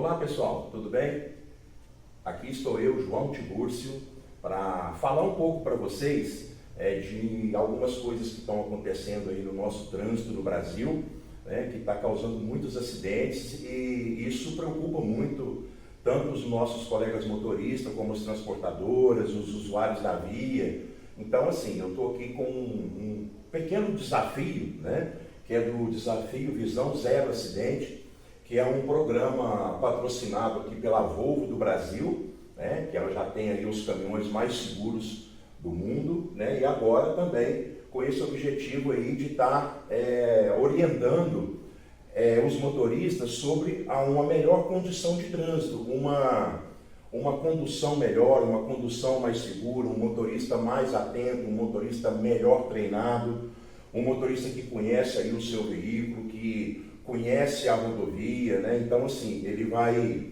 Olá pessoal, tudo bem? Aqui estou eu, João Tibúrcio, para falar um pouco para vocês de algumas coisas que estão acontecendo aí no nosso trânsito no Brasil, né, que está causando muitos acidentes e isso preocupa muito tanto os nossos colegas motoristas como as transportadoras, os usuários da via. Então assim, eu estou aqui com um pequeno desafio, né, que é do desafio Visão Zero Acidente, que é um programa patrocinado aqui pela Volvo do Brasil, né, que ela já tem aí os caminhões mais seguros do mundo, né, e agora também com esse objetivo aí de estar orientando os motoristas sobre uma melhor condição de trânsito, uma condução melhor, uma condução mais segura, um motorista mais atento, um motorista melhor treinado, um motorista que conhece aí o seu veículo, que conhece a rodovia, né? Então assim, ele vai,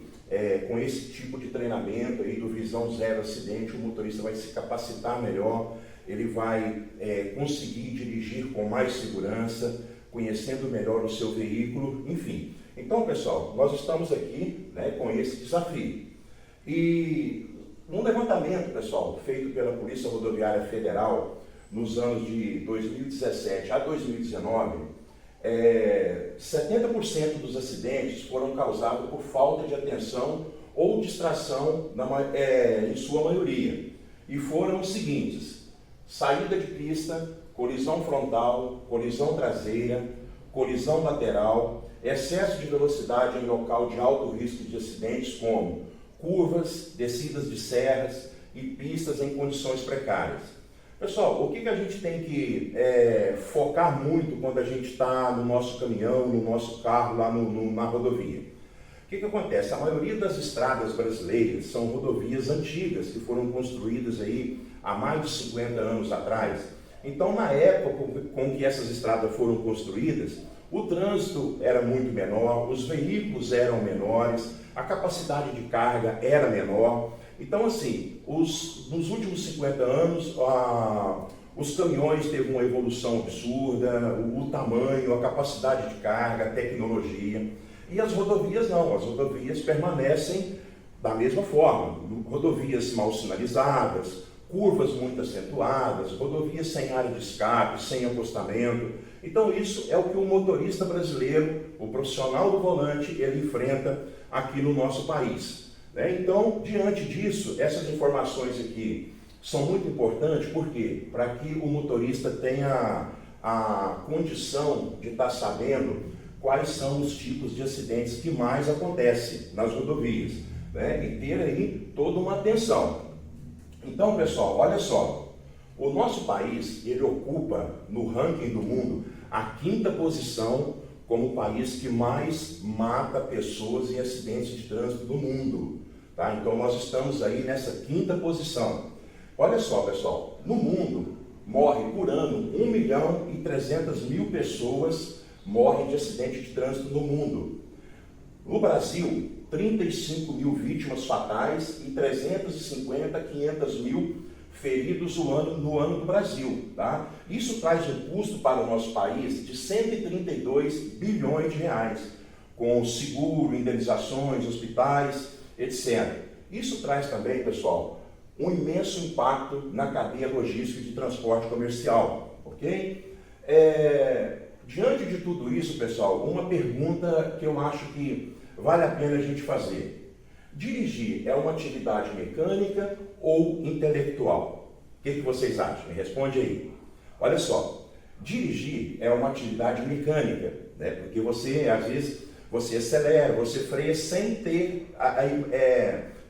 com esse tipo de treinamento aí do Visão Zero Acidente, o motorista vai se capacitar melhor, ele vai conseguir dirigir com mais segurança, conhecendo melhor o seu veículo, enfim. Então pessoal, nós estamos aqui, né, com esse desafio. E um levantamento, pessoal, feito pela Polícia Rodoviária Federal nos anos de 2017 a 2019, 70% dos acidentes foram causados por falta de atenção ou distração em sua maioria. E foram os seguintes: saída de pista, colisão frontal, colisão traseira, colisão lateral, excesso de velocidade em local de alto risco de acidentes como curvas, descidas de serras e pistas em condições precárias. Pessoal, o que a gente tem que focar muito quando a gente está no nosso caminhão, no nosso carro, lá na rodovia? O que acontece? A maioria das estradas brasileiras são rodovias antigas, que foram construídas aí há mais de 50 anos atrás. Então, na época com que essas estradas foram construídas, o trânsito era muito menor, os veículos eram menores, a capacidade de carga era menor. Então, assim, nos últimos 50 anos, os caminhões teve uma evolução absurda, o tamanho, a capacidade de carga, a tecnologia. E as rodovias não, as rodovias permanecem da mesma forma. Rodovias mal sinalizadas, curvas muito acentuadas, rodovias sem área de escape, sem acostamento. Então, isso é o que o motorista brasileiro, o profissional do volante, ele enfrenta aqui no nosso país. Então, diante disso, essas informações aqui são muito importantes, por quê? Para que o motorista tenha a condição de estar sabendo quais são os tipos de acidentes que mais acontecem nas rodovias, né? E ter aí toda uma atenção. Então, pessoal, olha só, o nosso país, ele ocupa no ranking do mundo a 5ª posição como o país que mais mata pessoas em acidentes de trânsito do mundo. Tá? Então nós estamos aí nessa 5ª posição. Olha só, pessoal, no mundo morre por ano 1.300.000 pessoas morrem de acidente de trânsito no mundo. No Brasil, 35.000 vítimas fatais e 500.000 feridos no ano do Brasil. Tá? Isso traz um custo para o nosso país de 132 bilhões de reais, com seguro, indenizações, hospitais, etc. Isso traz também, pessoal, um imenso impacto na cadeia logística de transporte comercial, ok? Diante de tudo isso, pessoal, uma pergunta que eu acho que vale a pena a gente fazer. Dirigir é uma atividade mecânica ou intelectual? O que vocês acham? Me responde aí. Olha só, dirigir é uma atividade mecânica, né? Porque você, às vezes, você acelera, você freia sem ter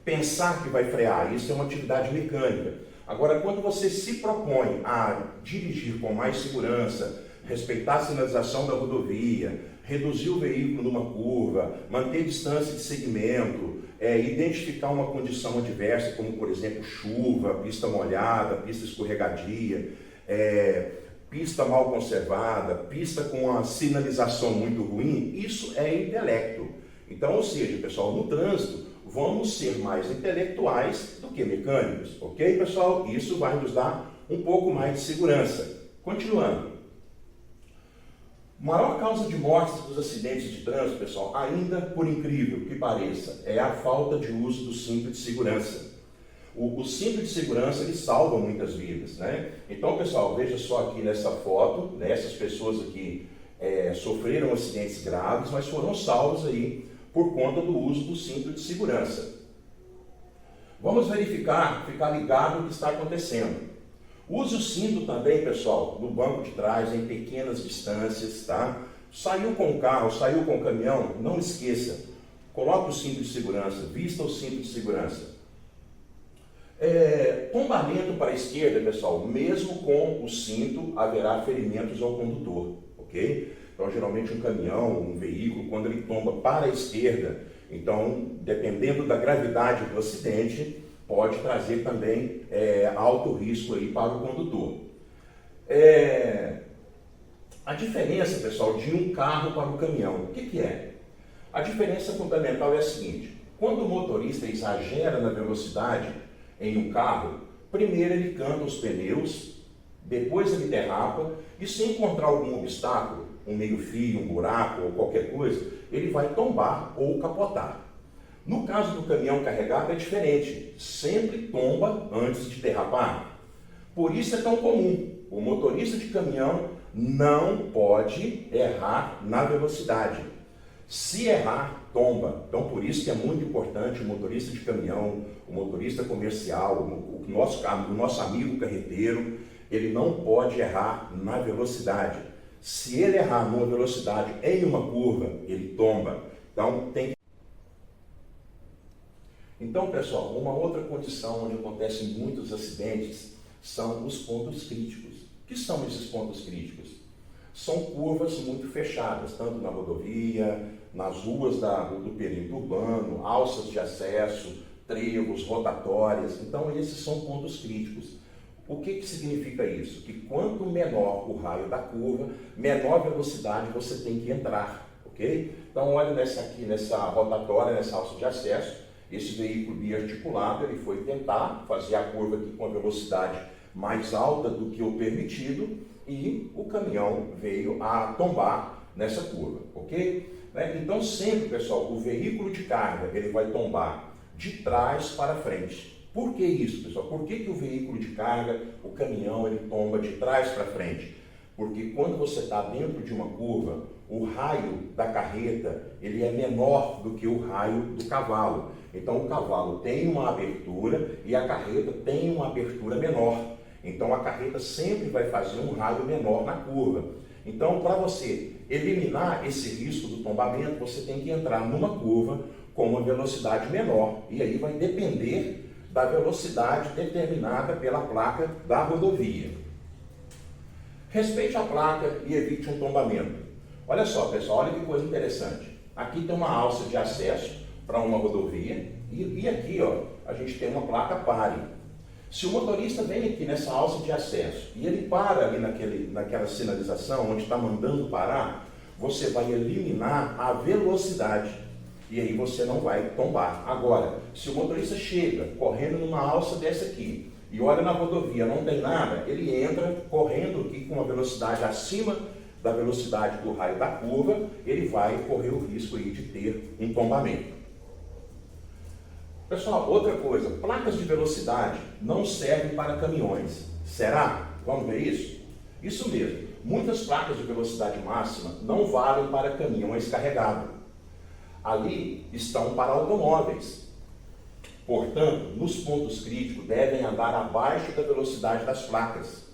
pensar que vai frear. Isso é uma atividade mecânica. Agora, quando você se propõe a dirigir com mais segurança, respeitar a sinalização da rodovia, reduzir o veículo numa curva, manter distância de segmento, identificar uma condição adversa, como por exemplo chuva, pista molhada, pista escorregadia, pista mal conservada, pista com uma sinalização muito ruim, isso é intelecto. Então, ou seja, pessoal, no trânsito, vamos ser mais intelectuais do que mecânicos, ok, pessoal? Isso vai nos dar um pouco mais de segurança. Continuando. Maior causa de mortes dos acidentes de trânsito, pessoal, ainda por incrível que pareça, é a falta de uso do cinto de segurança. O cinto de segurança, ele salva muitas vidas, né? Então, pessoal, veja só aqui nessa foto, né, essas pessoas aqui sofreram acidentes graves, mas foram salvos aí por conta do uso do cinto de segurança. Vamos verificar, ficar ligado no que está acontecendo. Use o cinto também, pessoal, no banco de trás, em pequenas distâncias, tá? Saiu com o carro, saiu com o caminhão, não esqueça, coloque o cinto de segurança, vista o cinto de segurança. Tombamento para a esquerda, pessoal, mesmo com o cinto, haverá ferimentos ao condutor, ok? Então, geralmente um caminhão, um veículo, quando ele tomba para a esquerda, então, dependendo da gravidade do acidente, pode trazer também alto risco aí para o condutor. A diferença, pessoal, de um carro para o caminhão, o que é? A diferença fundamental é a seguinte: quando o motorista exagera na velocidade em um carro, primeiro ele canta os pneus, depois ele derrapa, e se encontrar algum obstáculo, um meio-fio, um buraco ou qualquer coisa, ele vai tombar ou capotar. No caso do caminhão carregado é diferente, sempre tomba antes de derrapar. Por isso é tão comum, o motorista de caminhão não pode errar na velocidade. Se errar, tomba. Então por isso que é muito importante o motorista de caminhão, o motorista comercial, o nosso amigo carreteiro, ele não pode errar na velocidade. Se ele errar numa velocidade em uma curva, ele tomba. Então, pessoal, uma outra condição onde acontecem muitos acidentes são os pontos críticos. O que são esses pontos críticos? São curvas muito fechadas, tanto na rodovia, nas ruas do perímetro urbano, alças de acesso, trevos, rotatórias. Então, esses são pontos críticos. O que significa isso? Que quanto menor o raio da curva, menor velocidade você tem que entrar, ok? Então, olha nessa rotatória, nessa alça de acesso, esse veículo biarticulado, ele foi tentar fazer a curva aqui com a velocidade mais alta do que o permitido e o caminhão veio a tombar nessa curva, ok? Então sempre, pessoal, o veículo de carga, ele vai tombar de trás para frente. Por que isso, pessoal? Por que o veículo de carga, o caminhão, ele tomba de trás para frente? Porque quando você está dentro de uma curva, o raio da carreta, ele é menor do que o raio do cavalo. Então o cavalo tem uma abertura e a carreta tem uma abertura menor. Então a carreta sempre vai fazer um raio menor na curva. Então, para você eliminar esse risco do tombamento, você tem que entrar numa curva com uma velocidade menor. E aí vai depender da velocidade determinada pela placa da rodovia. Respeite a placa e evite um tombamento. Olha só, pessoal, olha que coisa interessante. Aqui tem uma alça de acesso para uma rodovia e aqui, ó, a gente tem uma placa pare. Se o motorista vem aqui nessa alça de acesso e ele para ali naquela sinalização onde está mandando parar, você vai eliminar a velocidade e aí você não vai tombar. Agora, se o motorista chega correndo numa alça dessa aqui e olha na rodovia, não tem nada, ele entra correndo aqui com uma velocidade acima da velocidade do raio da curva, ele vai correr o risco aí de ter um tombamento. Pessoal, outra coisa, placas de velocidade não servem para caminhões. Será? Vamos ver isso? Isso mesmo, muitas placas de velocidade máxima não valem para caminhões carregados. Ali estão para automóveis. Portanto, nos pontos críticos devem andar abaixo da velocidade das placas.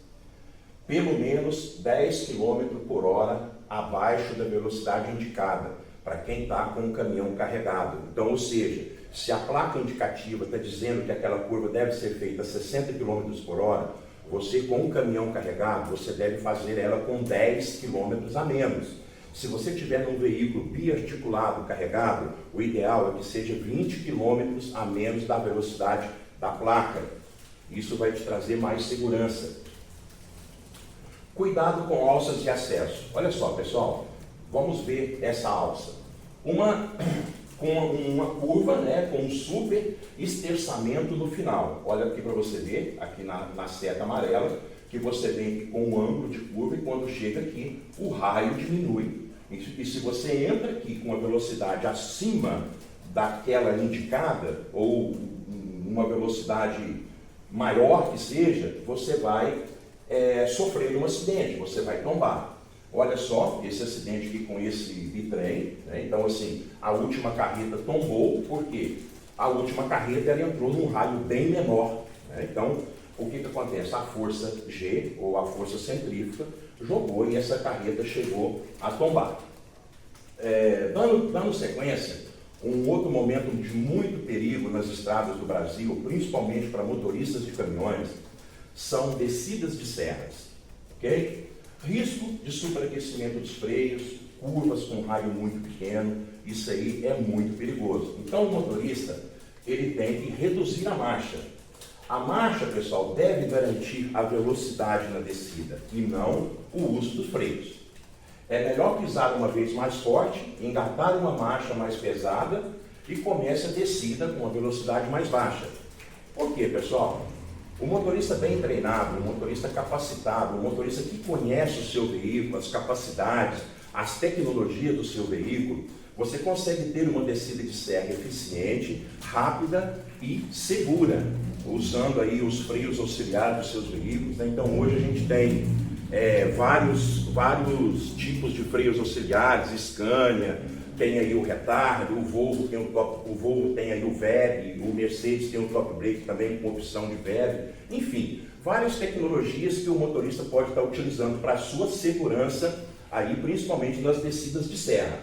Pelo menos 10 km por hora abaixo da velocidade indicada, para quem está com um caminhão carregado. Então, ou seja, se a placa indicativa está dizendo que aquela curva deve ser feita a 60 km por hora, você com um caminhão carregado, você deve fazer ela com 10 km a menos. Se você tiver um veículo biarticulado carregado, o ideal é que seja 20 km a menos da velocidade da placa. Isso vai te trazer mais segurança. Cuidado com alças de acesso. Olha só, pessoal, vamos ver essa alça. Com uma curva, né, com um super esterçamento no final. Olha aqui para você ver, aqui na seta amarela, que você vem aqui com um ângulo de curva e quando chega aqui, o raio diminui. E se você entra aqui com a velocidade acima daquela indicada, ou uma velocidade maior que seja, você vai sofrer um acidente, você vai tombar. Olha só, esse acidente aqui com esse bitrem, né? Então assim, a última carreta tombou, porque a última carreta ela entrou num raio bem menor, né? Então, o que acontece? A força G, ou a força centrífuga, jogou e essa carreta chegou a tombar. Dando sequência, um outro momento de muito perigo nas estradas do Brasil, principalmente para motoristas de caminhões, são descidas de serras, ok? Risco de superaquecimento dos freios, curvas com raio muito pequeno, isso aí é muito perigoso. Então o motorista, ele tem que reduzir a marcha. A marcha, pessoal, deve garantir a velocidade na descida e não o uso dos freios. É melhor pisar uma vez mais forte, engatar uma marcha mais pesada e comece a descida com uma velocidade mais baixa. Por quê, pessoal? O motorista bem treinado, o motorista capacitado, o motorista que conhece o seu veículo, as capacidades, as tecnologias do seu veículo, você consegue ter uma descida de serra eficiente, rápida e segura, usando aí os freios auxiliares dos seus veículos, né? Então hoje a gente tem vários tipos de freios auxiliares, Scania, tem aí o retardo, o Volvo tem aí o VEB, o Mercedes tem o top brake também com opção de VEB, enfim, várias tecnologias que o motorista pode estar utilizando para a sua segurança, aí principalmente nas descidas de serra.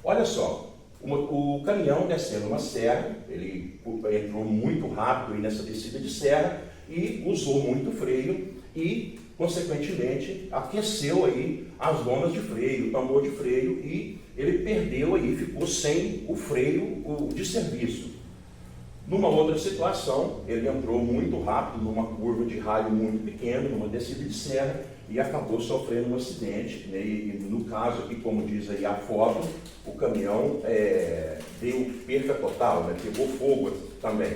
Olha só, o caminhão descendo uma serra, ele entrou muito rápido aí nessa descida de serra e usou muito freio e, consequentemente, aqueceu aí as lonas de freio, o tambor de freio e ele perdeu aí, ficou sem o freio de serviço. Numa outra situação, ele entrou muito rápido numa curva de raio muito pequeno, numa descida de serra e acabou sofrendo um acidente, né? E no caso aqui, como diz aí a foto, o caminhão deu perca total, né? Pegou fogo também.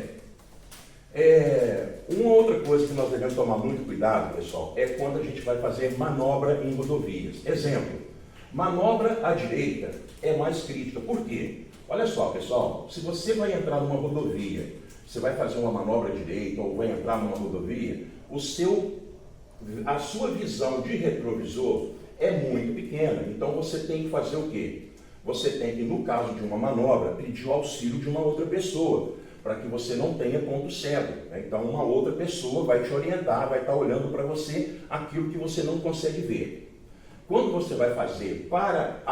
Uma outra coisa que nós devemos tomar muito cuidado, pessoal, é quando a gente vai fazer manobra em rodovias. Exemplo, manobra à direita é mais crítica. Por quê? Olha só, pessoal, se você vai entrar numa rodovia, você vai fazer uma manobra à direita ou vai entrar numa rodovia, a sua visão de retrovisor é muito pequena. Então você tem que fazer o quê? Você tem que, no caso de uma manobra, pedir o auxílio de uma outra pessoa, para que você não tenha ponto cego, né? Então uma outra pessoa vai te orientar, vai estar olhando para você aquilo que você não consegue ver. Quando você vai fazer para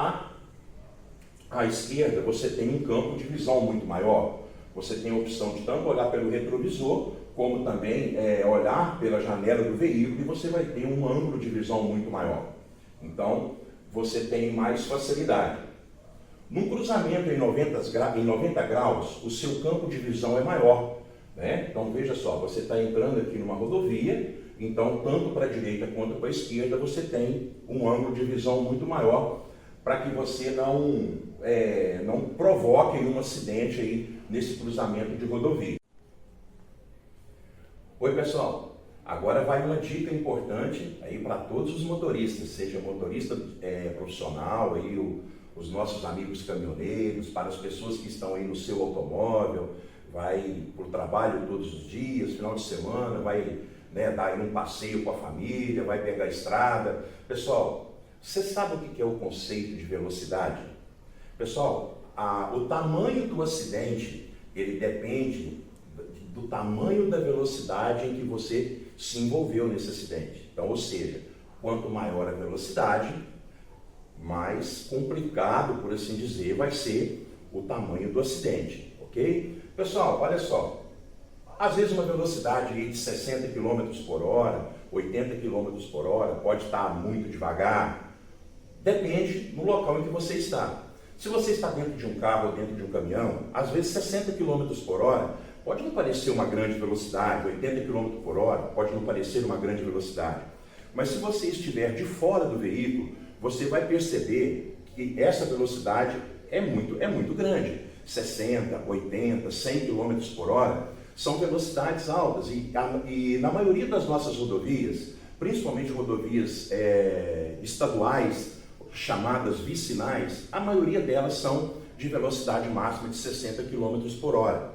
a esquerda, você tem um campo de visão muito maior. Você tem a opção de tanto olhar pelo retrovisor, como também olhar pela janela do veículo, e você vai ter um ângulo de visão muito maior. Então, você tem mais facilidade. Num cruzamento em 90 graus, o seu campo de visão é maior, né? Então, veja só, você está entrando aqui numa rodovia, então, tanto para a direita quanto para a esquerda, você tem um ângulo de visão muito maior, para que você não provoque um acidente aí nesse cruzamento de rodovia. Oi, pessoal, agora vai uma dica importante aí para todos os motoristas, seja motorista profissional, aí os nossos amigos caminhoneiros, para as pessoas que estão aí no seu automóvel, vai para o trabalho todos os dias, final de semana, vai dar aí um passeio com a família, vai pegar a estrada. Pessoal, você sabe o que é o conceito de velocidade? Pessoal, o tamanho do acidente, ele depende do tamanho da velocidade em que você se envolveu nesse acidente. Então, ou seja, quanto maior a velocidade, mais complicado, por assim dizer, vai ser o tamanho do acidente, ok? Pessoal, olha só, às vezes uma velocidade aí de 60 km por hora, 80 km por hora, pode estar muito devagar, depende do local em que você está. Se você está dentro de um carro ou dentro de um caminhão, às vezes 60 km por hora pode não parecer uma grande velocidade, 80 km por hora pode não parecer uma grande velocidade, mas se você estiver de fora do veículo, você vai perceber que essa velocidade é muito grande. 60, 80, 100 km por hora são velocidades altas e na maioria das nossas rodovias principalmente rodovias estaduais, chamadas vicinais, a maioria delas são de velocidade máxima de 60 km por hora.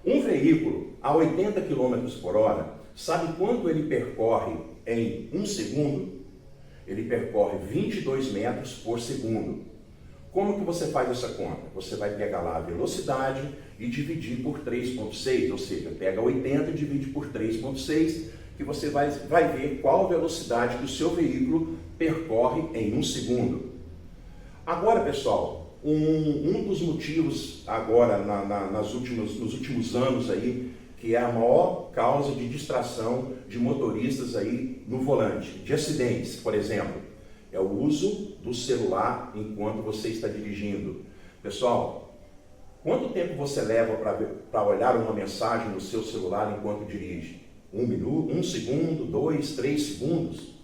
Um veículo a 80 km por hora, sabe quanto ele percorre em 1 segundo? Ele percorre 22 metros por segundo. Como que você faz essa conta? Você vai pegar lá a velocidade e dividir por 3,6, ou seja, pega 80 e divide por 3,6, que você vai ver qual a velocidade que o seu veículo percorre em 1 segundo. Agora, pessoal, um dos motivos agora nos últimos anos aí, que é a maior causa de distração de motoristas aí no volante, de acidentes, por exemplo, é o uso do celular enquanto você está dirigindo. Pessoal, quanto tempo você leva para olhar uma mensagem no seu celular enquanto dirige? 1 minuto, 1 segundo, 2, 3 segundos?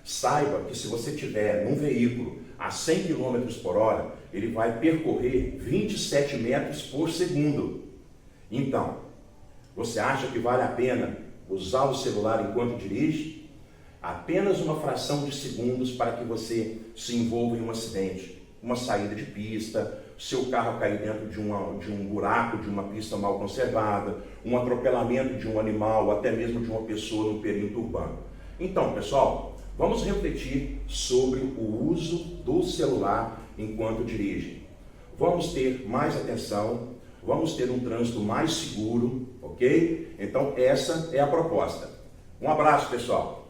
Saiba que se você tiver num veículo a 100 km por hora, ele vai percorrer 27 metros por segundo. Então, você acha que vale a pena usar o celular enquanto dirige? Apenas uma fração de segundos para que você se envolva em um acidente, uma saída de pista, seu carro cair dentro de um buraco, de uma pista mal conservada, um atropelamento de um animal, ou até mesmo de uma pessoa no perímetro urbano. Então, pessoal, vamos refletir sobre o uso do celular enquanto dirige. Vamos ter mais atenção, vamos ter um trânsito mais seguro, ok? Então, essa é a proposta. Um abraço, pessoal!